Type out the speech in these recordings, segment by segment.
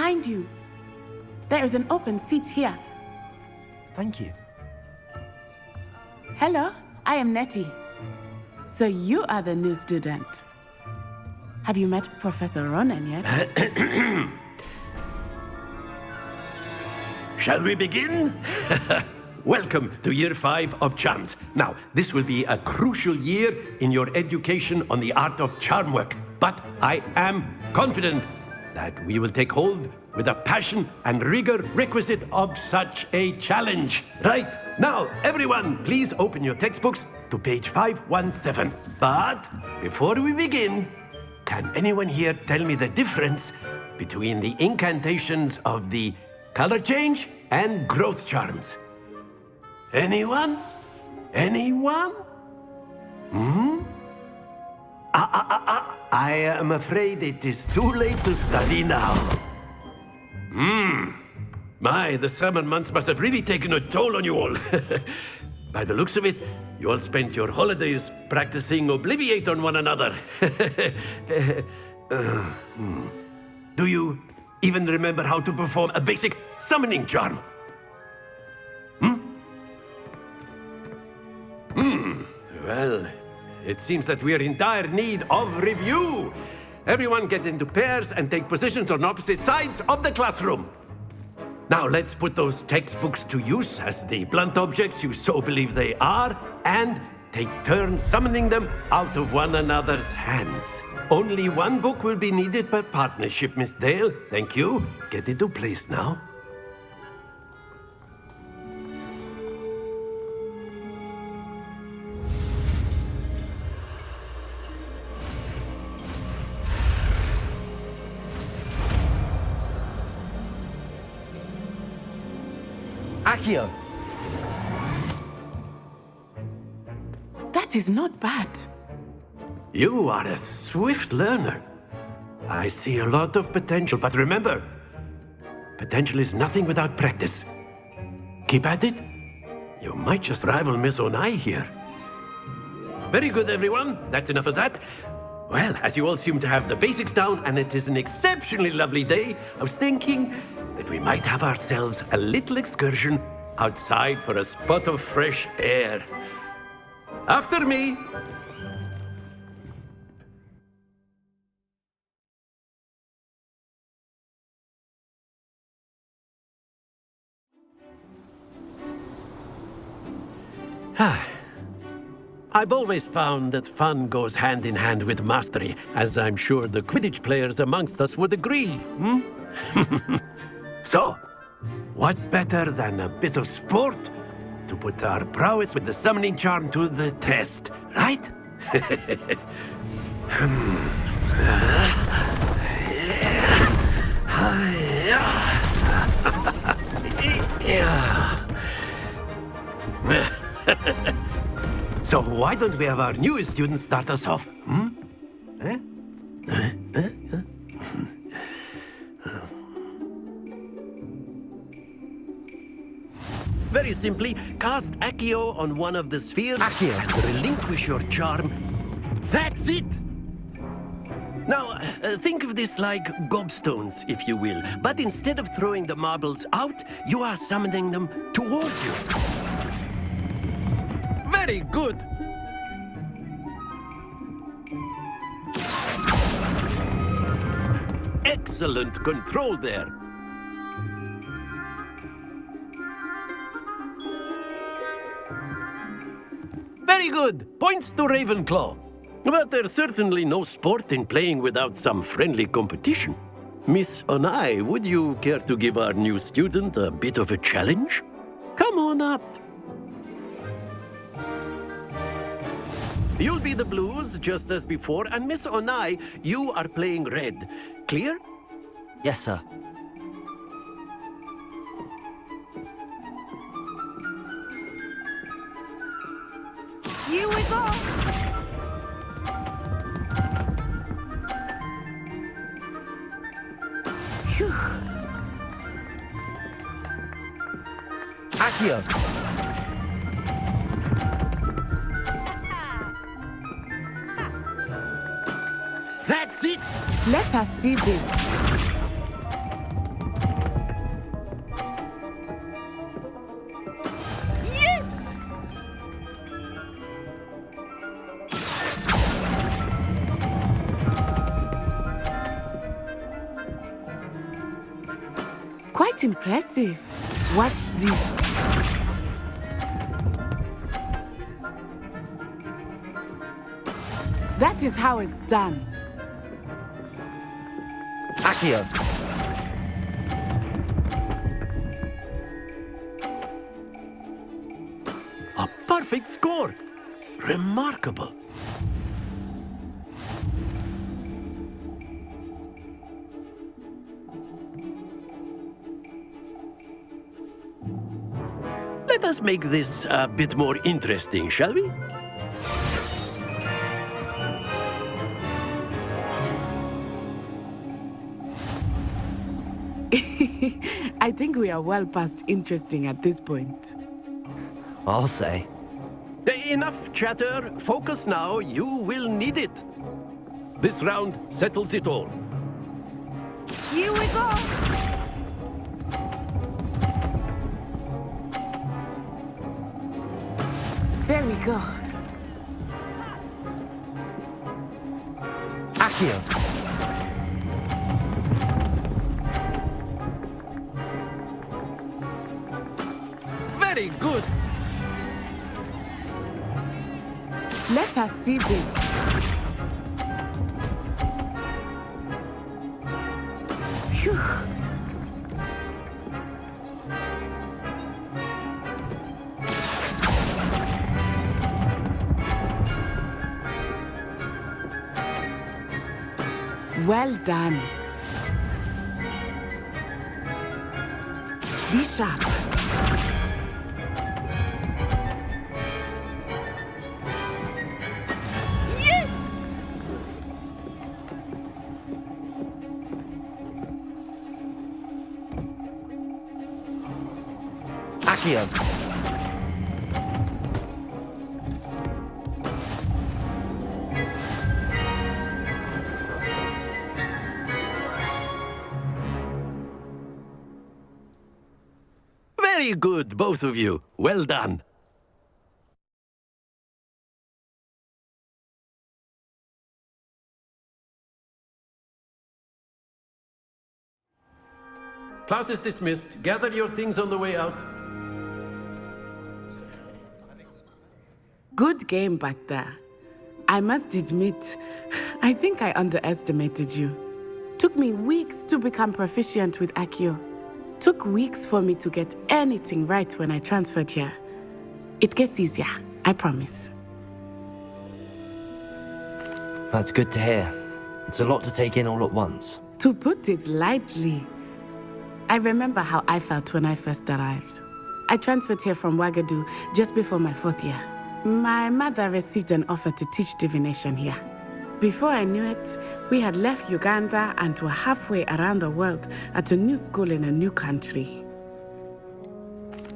behind you. There is an open seat here. Thank you. Hello, I am Nettie. So you are the new student. Have you met Professor Ronan yet? Shall we begin? Welcome to Year 5 of Charms. Now, this will be a crucial year in your education on the art of charm work. But I am confident that we will take hold with the passion and rigor requisite of such a challenge. Right, now, everyone, please open your textbooks to page 517. But before we begin, can anyone here tell me the difference between the incantations of the color change and growth charms? Anyone? Anyone? I am afraid it is too late to study now. My, the summer months must have really taken a toll on you all. By the looks of it, you all spent your holidays practicing Obliviate on one another. Do you even remember how to perform a basic summoning charm? Well, it seems that we are in dire need of review. Everyone get into pairs and take positions on opposite sides of the classroom. Now let's put those textbooks to use as the blunt objects you so believe they are, and take turns summoning them out of one another's hands. Only one book will be needed per partnership, Miss Dale. Thank you. Get into place now. Accio! That is not bad. You are a swift learner. I see a lot of potential, but remember, potential is nothing without practice. Keep at it. You might just rival Miss Onai here. Very good, everyone. That's enough of that. Well, as you all seem to have the basics down, and it is an exceptionally lovely day, I was thinking that we might have ourselves a little excursion outside for a spot of fresh air. After me. I've always found that fun goes hand in hand with mastery, as I'm sure the Quidditch players amongst us would agree, So, what better than a bit of sport to put our prowess with the summoning charm to the test, right? So why don't we have our newest student start us off? Very simply, cast Accio on one of the spheres Accio. and relinquish your charm. That's it! Now, think of this like gobstones, if you will. But instead of throwing the marbles out, you are summoning them toward you. Very good! Excellent control there. Very good. Points to Ravenclaw. But there's certainly no sport in playing without some friendly competition. Miss Onai, would you care to give our new student a bit of a challenge? Come on up. You'll be the blues, just as before, and Miss Onai, you are playing red. Clear? Yes, sir. Here we go. Phew. Accio! That's it! Let us see this. Quite impressive. Watch this. That is how it's done. Accio. A perfect score. Remarkable. Let us make this a bit more interesting, shall we? I think we are well past interesting at this point. I'll say. Enough chatter. Focus now. You will need it. This round settles it all. Here we go! There we go. Accio. Very good. Let us see this. Phew. Well done. Be sharp. Yes! Accio. Very good, both of you. Well done. Class is dismissed. Gather your things on the way out. Good game back there. I must admit, I think I underestimated you. Took me weeks to become proficient with Accio. Took weeks for me to get anything right when I transferred here. It gets easier, I promise. That's good to hear. It's a lot to take in all at once. To put it lightly, I remember how I felt when I first arrived. I transferred here from Ouagadougou just before my 4th year. My mother received an offer to teach divination here. Before I knew it, we had left Uganda and were halfway around the world at a new school in a new country.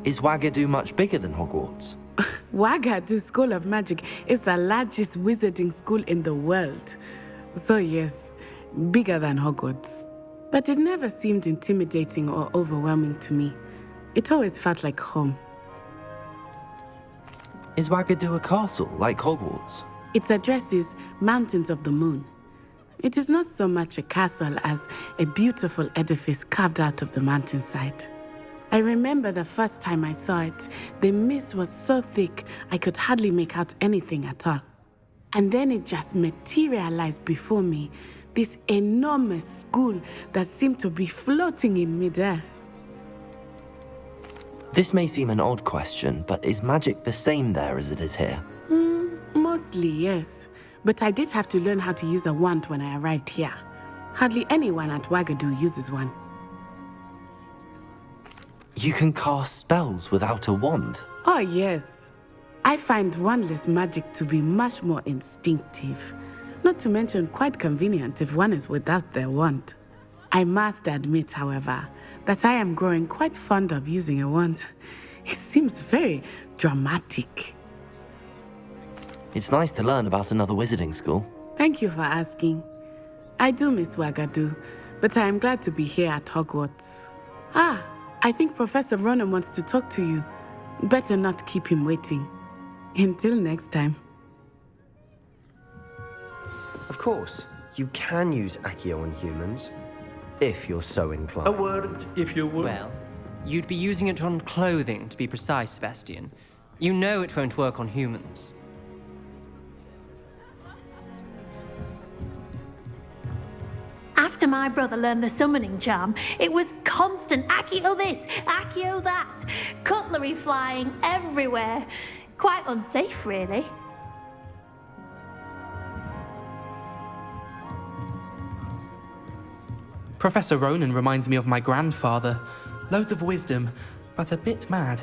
Is Ouagadougou much bigger than Hogwarts? Ouagadougou School of Magic is the largest wizarding school in the world. So yes, bigger than Hogwarts. But it never seemed intimidating or overwhelming to me. It always felt like home. Is Ouagadougou a castle, like Hogwarts? Its address is Mountains of the Moon. It is not so much a castle as a beautiful edifice carved out of the mountainside. I remember the first time I saw it, the mist was so thick I could hardly make out anything at all. And then it just materialized before me, this enormous school that seemed to be floating in midair. This may seem an odd question, but is magic the same there as it is here? Mostly, yes. But I did have to learn how to use a wand when I arrived here. Hardly anyone at Ouagadougou uses one. You can cast spells without a wand? Oh, yes. I find wandless magic to be much more instinctive. Not to mention quite convenient if one is without their wand. I must admit, however, that I am growing quite fond of using a wand. It seems very dramatic. It's nice to learn about another wizarding school. Thank you for asking. I do miss Ouagadougou, but I am glad to be here at Hogwarts. Ah, I think Professor Ronan wants to talk to you. Better not keep him waiting. Until next time. Of course, you can use Accio on humans, if you're so inclined. A word, if you would. Well, you'd be using it on clothing, to be precise, Sebastian. You know it won't work on humans. After my brother learned the summoning charm, it was constant Accio this, Accio that. Cutlery flying everywhere. Quite unsafe, really. Professor Ronan reminds me of my grandfather. Loads of wisdom, but a bit mad.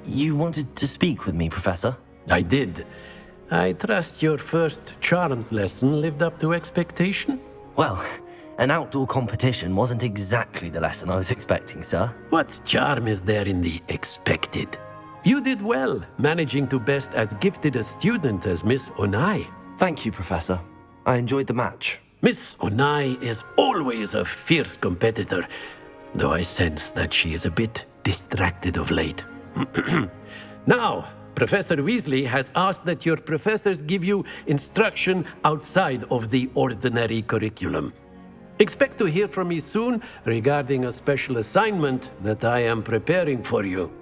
You wanted to speak with me, Professor? I did. I trust your first charms lesson lived up to expectation? Well, an outdoor competition wasn't exactly the lesson I was expecting, sir. What charm is there in the expected? You did well, managing to best as gifted a student as Miss Onai. Thank you, Professor. I enjoyed the match. Miss Onai is always a fierce competitor, though I sense that she is a bit distracted of late. Now, Professor Weasley has asked that your professors give you instruction outside of the ordinary curriculum. Expect to hear from me soon regarding a special assignment that I am preparing for you.